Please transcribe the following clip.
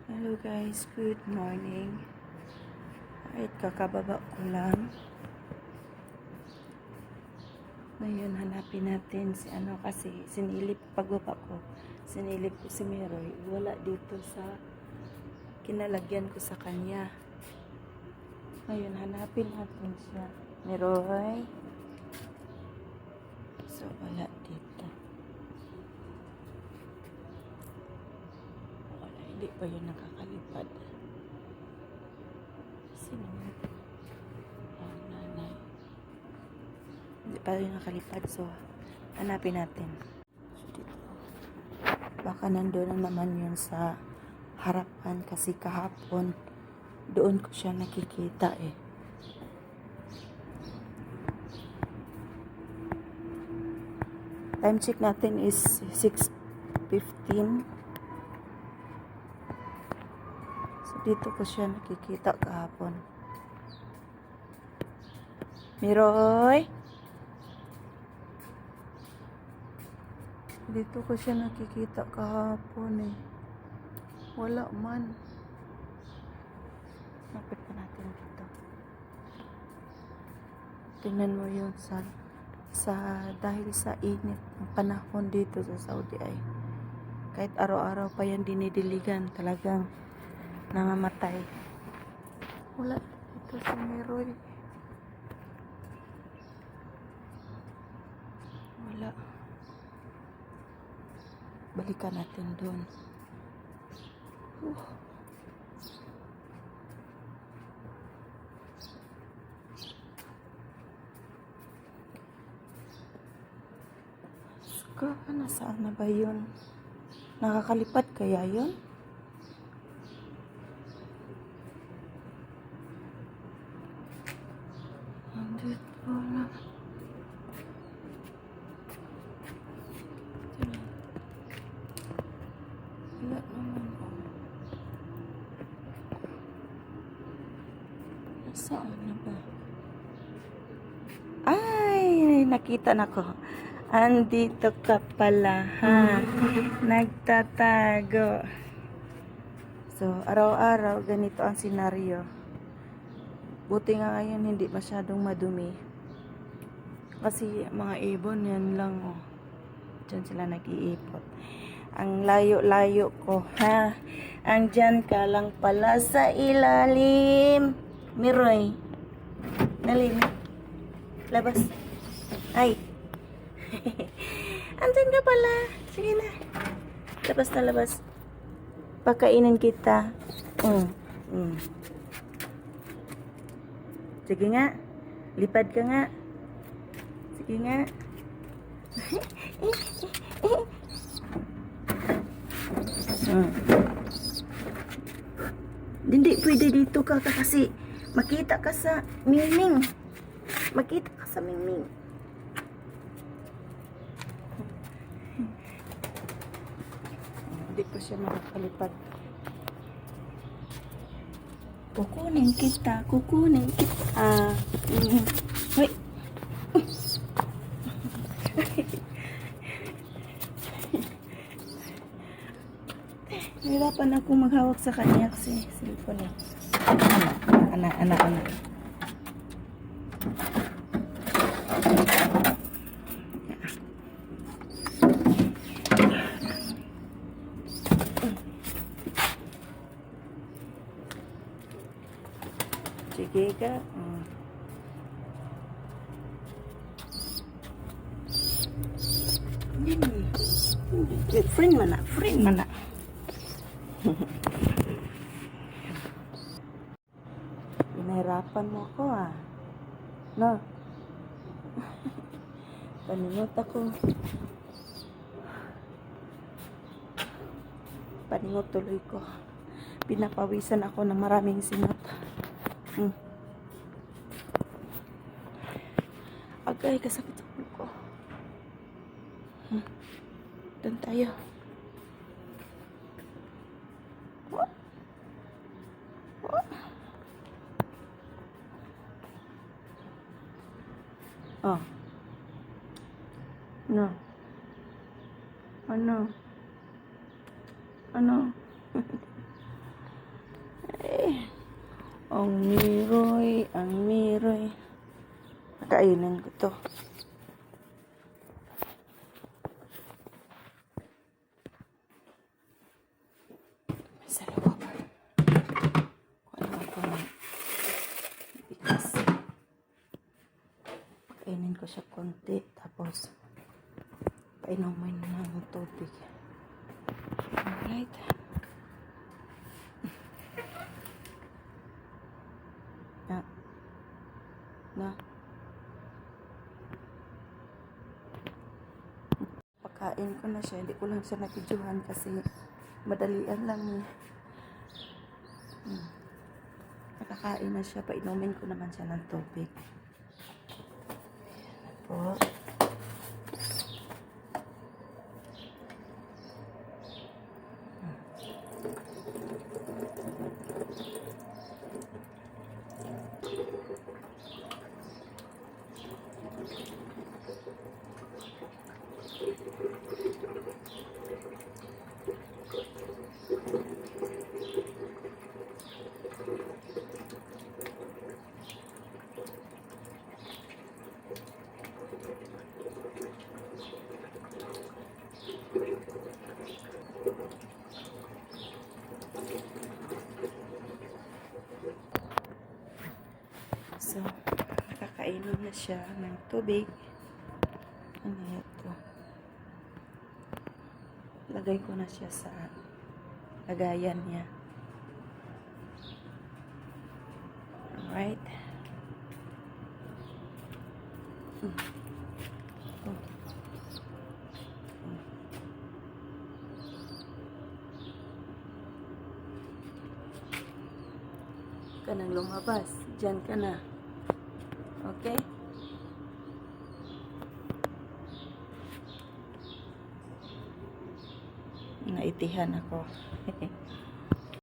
Hello guys, good morning. Ay, kakababa ko lang. Ngayon hanapin natin si ano kasi sinilip pagbaba ko. Sinilip ko si Meroy. Wala dito sa kinalagyan ko sa kanya. Ngayon hanapin natin siya. Meroy. So wala dito. Wala, hindi pa yun nakakalipad. Sino yun? Oh, nanay. Hindi pa rin nakalipad. So, hanapin natin. So, dito. Baka nandun na naman yun sa harapan kasi kahapon doon ko siya nakikita eh. Time check natin is 6:15. So, dito ko siya nakikita kahapon. Miroy! Dito ko siya nakikita kahapon eh. Wala man. Napit pa natin dito. Tingnan mo yung sun. Dahil sa init ng panahon dito sa Saudi ay kahit araw-araw pa yan dinidiligan, talagang namamatay. Wala dito si Meroy. Wala. Balikan natin doon. Nasaan na ba yun? Nakakalipad kaya yun? Andito na. Wala naman. Nasaan na ba? Ay, nakita na ko. Andito ka pala, ha? Nagtatago. So, araw-araw, ganito ang senaryo. Buti nga ngayon, hindi masyadong madumi. Kasi, mga ibon, yan lang, oh. Diyan sila nag-iipot. Ang layo-layo ko, ha? Andyan ka lang pala sa ilalim. Miroy. Dali na. Labas. Ay. Andyan ka pala. Sige na. Labas na labas. Pakainin kita. Sige nga. Lipad ka nga. Sige nga. Hindi pwede dito ka kasi makita ka sa Mingming. Makita ka sa Mingming. Hindi pa siya makakalipad. Kukunin kita. Hoy. Nahirapan ako maghawak sa kanya kasi cellphone eh. Anak. Sige ka. Friend mana. Pinahirapan mo ako ah. No. Paningot ako. Paningot tuloy ko. Pinapawisan ako ng maraming sinot. Agay, kasakit sa ulo ko. Doon tayo. What? Oh. No. Ano? Ang miroy. Kainin ko to. Sa loob. Kuha ko ng bigas. Kainin ko siya konti. Tapos, painumin ng tubig. Alright. Na. Pagkain ko na siya. Hindi ko lang siya napidyuhan kasi madalian lang niya. Nakakain na siya. Painumin ko naman siya ng tubig. Po. So, nakakainom na siya ng tubig. Ano ito? Lagay ko na siya sa lagayan niya. Alright. Ka nang lumabas. Diyan ka na. Okay? Naitihan ako.